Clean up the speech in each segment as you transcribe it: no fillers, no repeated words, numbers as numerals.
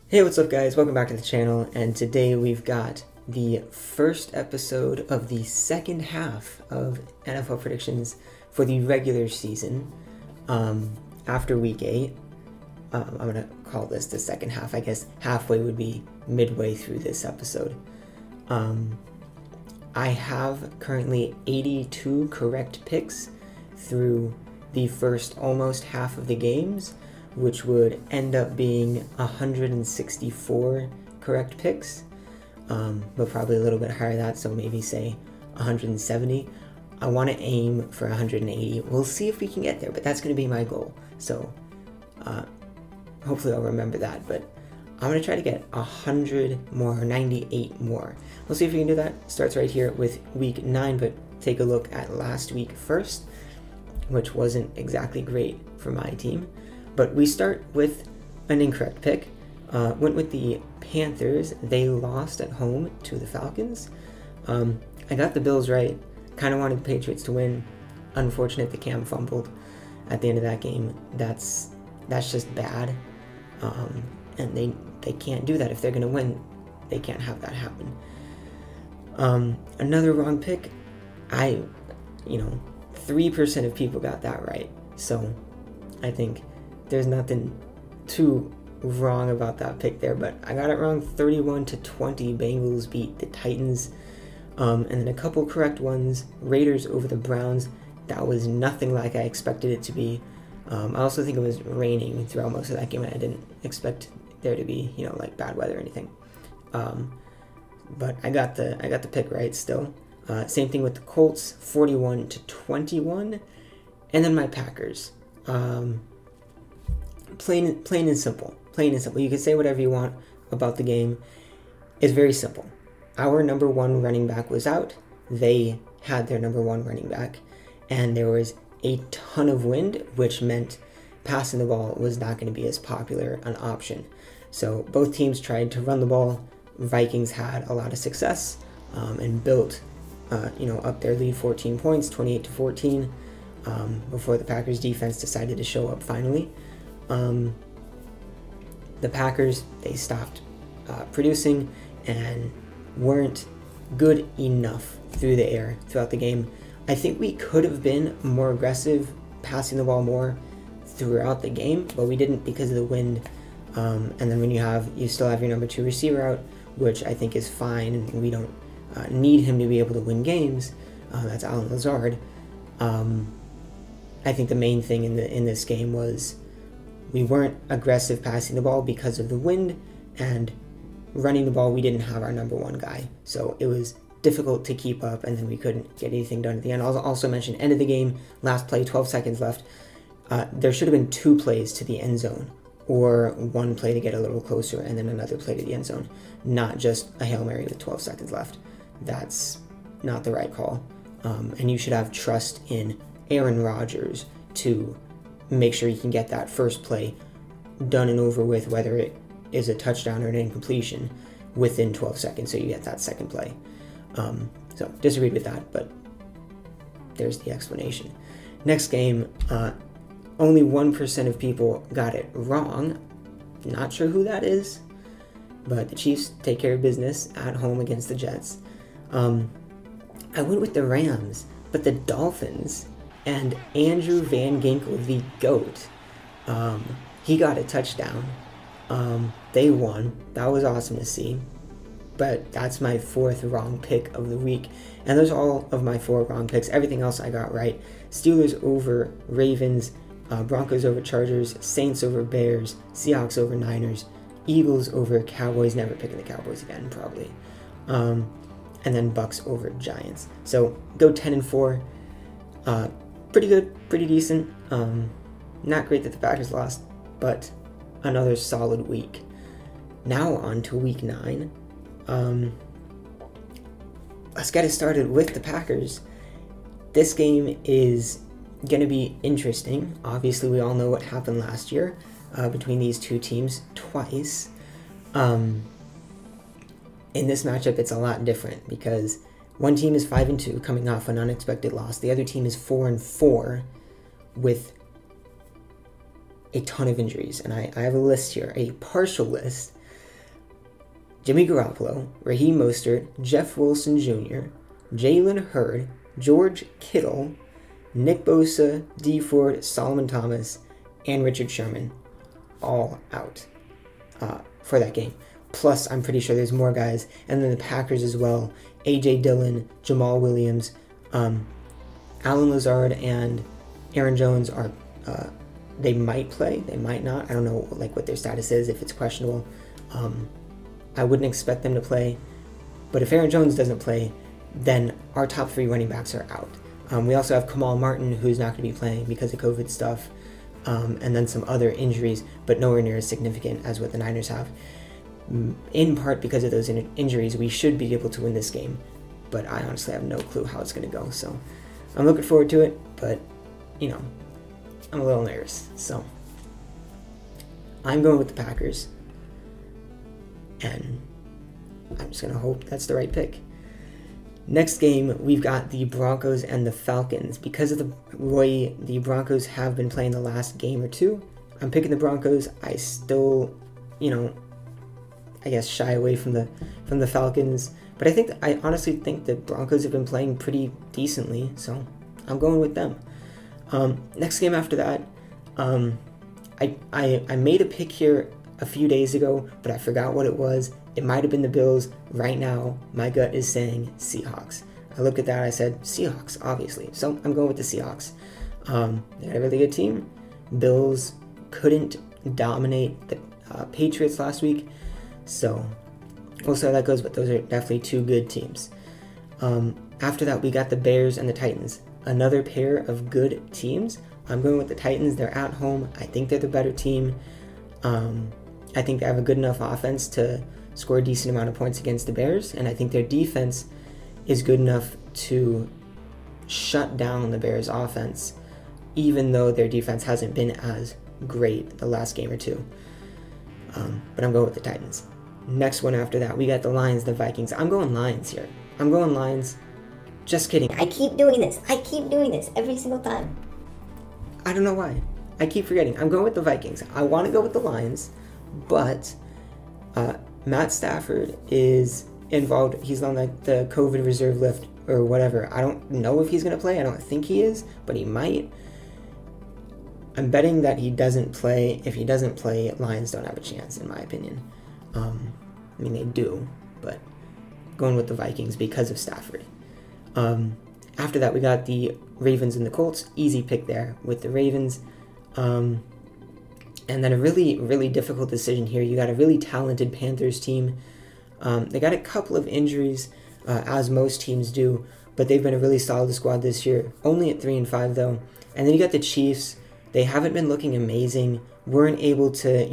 Hey, what's up guys? Welcome back to the channel, and today we've got the first episode of the second half of NFL predictions for the regular season after week 8. I'm going to call this the second half. I guess halfway would be midway through this episode. I have currently 82 correct picks through the first almost half of the games, which would end up being 164 correct picks, but probably a little bit higher than that, so maybe say 170. I want to aim for 180. We'll see if we can get there, but that's going to be my goal. So hopefully I'll remember that, but I'm going to try to get 100 more, 98 more. We'll see if we can do that. Starts right here with week 9, but take a look at last week first, which wasn't exactly great for my team. But we start with an incorrect pick. Went with the Panthers. They lost at home to the Falcons. I got the Bills right. Kind of wanted the Patriots to win. Unfortunate the Cam fumbled at the end of that game. That's just bad. And they can't do that. If they're going to win, they can't have that happen. Another wrong pick. 3% of people got that right. So I think there's nothing too wrong about that pick there, but I got it wrong. 31-20, Bengals beat the Titans. And then a couple correct ones. Raiders over the Browns. That was nothing like I expected it to be. I also think it was raining throughout most of that game, and I didn't expect there to be, like bad weather or anything. But I got the pick right still. Same thing with the Colts, 41-21, and then my Packers. Plain and simple. You can say whatever you want about the game. It's very simple. Our number one running back was out. They had their number one running back, and there was a ton of wind, which meant passing the ball was not going to be as popular an option. So both teams tried to run the ball. Vikings had a lot of success and built, up their lead 14 points, 28-14, before the Packers defense decided to show up finally. The Packers, they stopped producing and weren't good enough through the air throughout the game. I think we could have been more aggressive, passing the ball more throughout the game, but we didn't because of the wind. And then when you still have your number 2 receiver out, which I think is fine, and we don't need him to be able to win games. That's Allen Lazard. I think the main thing in this game was we weren't aggressive passing the ball because of the wind, and running the ball, we didn't have our number 1 guy. So it was difficult to keep up, and then we couldn't get anything done at the end. I'll also mention end of the game, last play, 12 seconds left. There should have been 2 plays to the end zone, or 1 play to get a little closer, and then another play to the end zone. Not just a Hail Mary with 12 seconds left. That's not the right call. And you should have trust in Aaron Rodgers to make sure you can get that first play done and over with, whether it is a touchdown or an incompletion, within 12 seconds, so you get that second play. So disagreed with that, but there's the explanation. Next game, only 1% of people got it wrong. Not sure who that is, but the Chiefs take care of business at home against the Jets. I went with the Rams, but the Dolphins and Andrew Van Ginkel, the GOAT, he got a touchdown. They won. That was awesome to see. But that's my 4th wrong pick of the week. And those are all of my 4 wrong picks. Everything else I got right. Steelers over Ravens, Broncos over Chargers, Saints over Bears, Seahawks over Niners, Eagles over Cowboys, never picking the Cowboys again, probably. And then Bucks over Giants. So go 10-4. Pretty good, pretty decent. Not great that the Packers lost, but another solid week. Now on to week 9. Let's get it started with the Packers. This game is going to be interesting. Obviously, we all know what happened last year between these two teams twice. In this matchup, it's a lot different because one team is 5-2 coming off an unexpected loss. The other team is 4-4 with a ton of injuries. And I have a list here, a partial list Jimmy Garoppolo, Raheem Mostert, Jeff Wilson Jr., Jalen Hurd, George Kittle, Nick Bosa, Dee Ford, Solomon Thomas, and Richard Sherman all out for that game. Plus, I'm pretty sure there's more guys. And then the Packers as well. A.J. Dillon, Jamal Williams, Alan Lazard, and Aaron Jones are... they might play. They might not. I don't know like what their status is, if it's questionable. I wouldn't expect them to play. But if Aaron Jones doesn't play, then our top 3 running backs are out. We also have Kamal Martin, who's not going to be playing because of COVID stuff. And then some other injuries, but nowhere near as significant as what the Niners have. In part because of those injuries, we should be able to win this game, but I honestly have no clue how it's going to go. So I'm looking forward to it, but you know, I'm a little nervous. So I'm going with the Packers, and I'm just going to hope that's the right pick. Next game, we've got the Broncos and the Falcons. Because of the way the Broncos have been playing the last game or two, I'm picking the Broncos. I still, you know, I guess shy away from the Falcons, but I honestly think the Broncos have been playing pretty decently, so I'm going with them. Next game after that, I made a pick here a few days ago, but I forgot what it was. It might have been the Bills. Right now, my gut is saying Seahawks. I looked at that, I said Seahawks, obviously, so I'm going with the Seahawks. They had a really good team. Bills couldn't dominate the Patriots last week. So we'll see how that goes, but those are definitely 2 good teams. After that, we got the Bears and the Titans. Another pair of good teams. I'm going with the Titans. They're at home. I think they're the better team. I think they have a good enough offense to score a decent amount of points against the Bears, and I think their defense is good enough to shut down the Bears' offense, even though their defense hasn't been as great the last game or two. But I'm going with the Titans. Next one after that, we got the Lions, the Vikings. I'm going Lions here. I'm going Lions. Just kidding. I keep doing this every single time. I don't know why. I keep forgetting. I'm going with the Vikings. I want to go with the Lions, but Matt Stafford is involved. He's on the COVID reserve list or whatever. I don't know if he's going to play. I don't think he is, but he might. I'm betting that he doesn't play. If he doesn't play, Lions don't have a chance, in my opinion. I mean, they do, but going with the Vikings because of Stafford. After that, we got the Ravens and the Colts. Easy pick there with the Ravens. And then a really, really difficult decision here. You got a really talented Panthers team. They got a couple of injuries, as most teams do, but they've been a really solid squad this year. Only at 3-5 though. And then you got the Chiefs. They haven't been looking amazing. Weren't able to,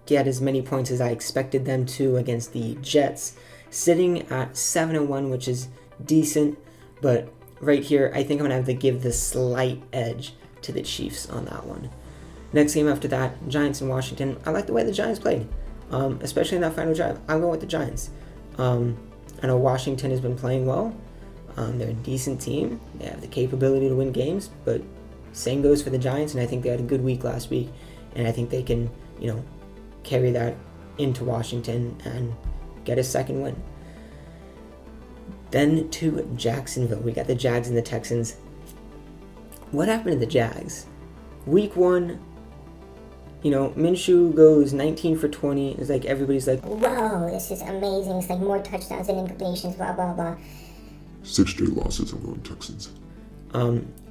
get as many points as I expected them to against the Jets. Sitting at 7-1, which is decent, but right here, I think I'm going to have to give the slight edge to the Chiefs on that one. Next game after that, Giants and Washington. I like the way the Giants played, especially in that final drive. I'm going with the Giants. I know Washington has been playing well. They're a decent team. They have the capability to win games, but same goes for the Giants, and I think they had a good week last week, and I think they can, carry that into Washington and get a second win. Then to Jacksonville. We got the Jags and the Texans. What happened to the Jags? Week 1, Minshew goes 19 for 20. It's like everybody's like, wow, this is amazing. It's like more touchdowns and incompletions, blah, blah, blah. 6 straight losses. I'm going Texans.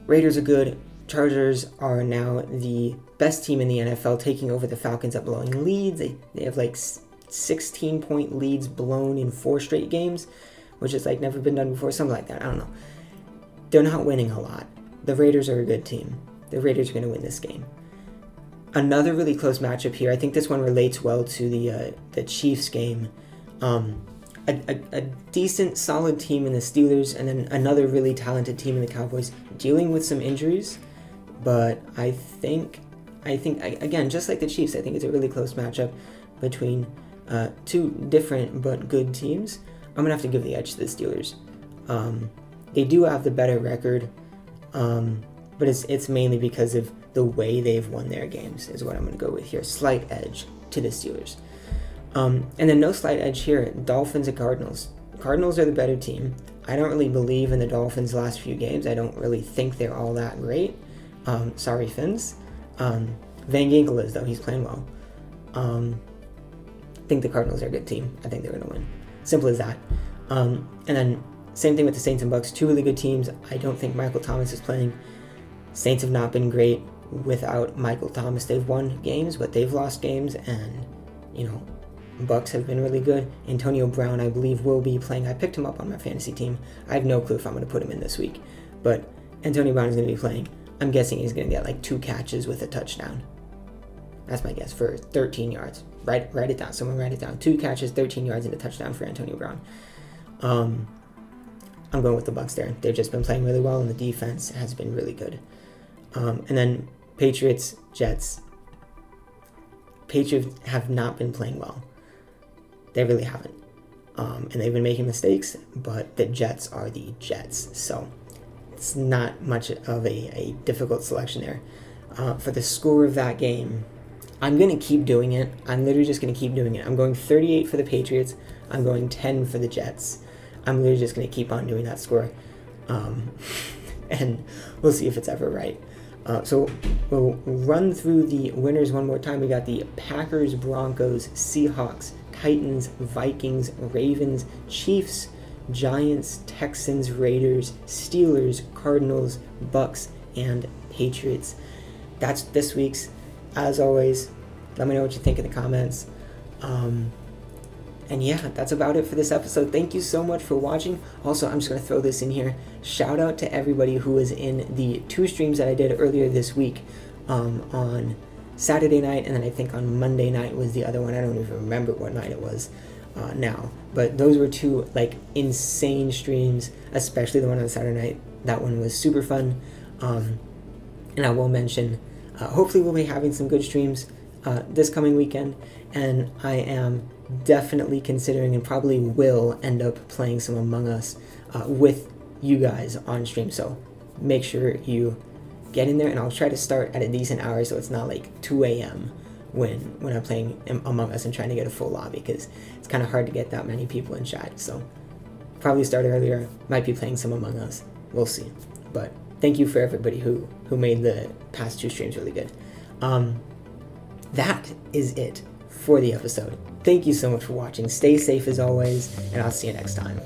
Raiders are good. Chargers are now the best team in the NFL, taking over the Falcons at blowing leads. They have like 16-point leads blown in 4 straight games, which is like never been done before, something like that. I don't know. They're not winning a lot. The Raiders are a good team. The Raiders are going to win this game. Another really close matchup here. I think this one relates well to the Chiefs game. A decent, solid team in the Steelers, and then another really talented team in the Cowboys, dealing with some injuries. But I think again, just like the Chiefs, I think it's a really close matchup between 2 different but good teams. I'm going to have to give the edge to the Steelers. They do have the better record, but it's mainly because of the way they've won their games is what I'm going to go with here. Slight edge to the Steelers. And then no slight edge here, Dolphins and Cardinals. Cardinals are the better team. I don't really believe in the Dolphins' last few games. I don't really think they're all that great. Sorry, Finns. Van Ginkel is, though. He's playing well. I think the Cardinals are a good team. I think they're going to win. Simple as that. And then same thing with the Saints and Bucks. Two really good teams. I don't think Michael Thomas is playing. Saints have not been great without Michael Thomas. They've won games, but they've lost games. And, Bucks have been really good. Antonio Brown, I believe, will be playing. I picked him up on my fantasy team. I have no clue if I'm going to put him in this week. But Antonio Brown is going to be playing. I'm guessing he's going to get like 2 catches with a touchdown. That's my guess for 13 yards. Write it down. Someone write it down. 2 catches, 13 yards, and a touchdown for Antonio Brown. I'm going with the Bucks there. They've just been playing really well, and the defense has been really good. And then Patriots Jets. Patriots have not been playing well. They really haven't. And they've been making mistakes, but the Jets are the Jets. So it's not much of a difficult selection there. For the score of that game, I'm going to keep doing it. I'm literally just going to keep doing it. I'm going 38 for the Patriots. I'm going 10 for the Jets. I'm literally just going to keep on doing that score. And we'll see if it's ever right. So we'll run through the winners one more time. We got the Packers, Broncos, Seahawks, Titans, Vikings, Ravens, Chiefs, Giants, Texans, Raiders, Steelers, Cardinals, Bucks, and Patriots. That's this week's. As always, let me know what you think in the comments. And yeah, that's about it for this episode. Thank you so much for watching. Also, I'm just going to throw this in here. Shout out to everybody who was in the 2 streams that I did earlier this week on Saturday night, and then I think on Monday night was the other one. I don't even remember what night it was now. But those were 2 insane streams, especially the one on Saturday night. That one was super fun. And I will mention, hopefully we'll be having some good streams this coming weekend, and I am definitely considering and probably will end up playing some Among Us with you guys on stream. So make sure you get in there, and I'll try to start at a decent hour so it's not like 2 a.m. when I'm playing Among Us and trying to get a full lobby, because it's kind of hard to get that many people in chat. So probably start earlier, might be playing some Among Us, we'll see. But thank you for everybody who made the past 2 streams really good. That is it for the episode. Thank you so much for watching. Stay safe as always, and I'll see you next time.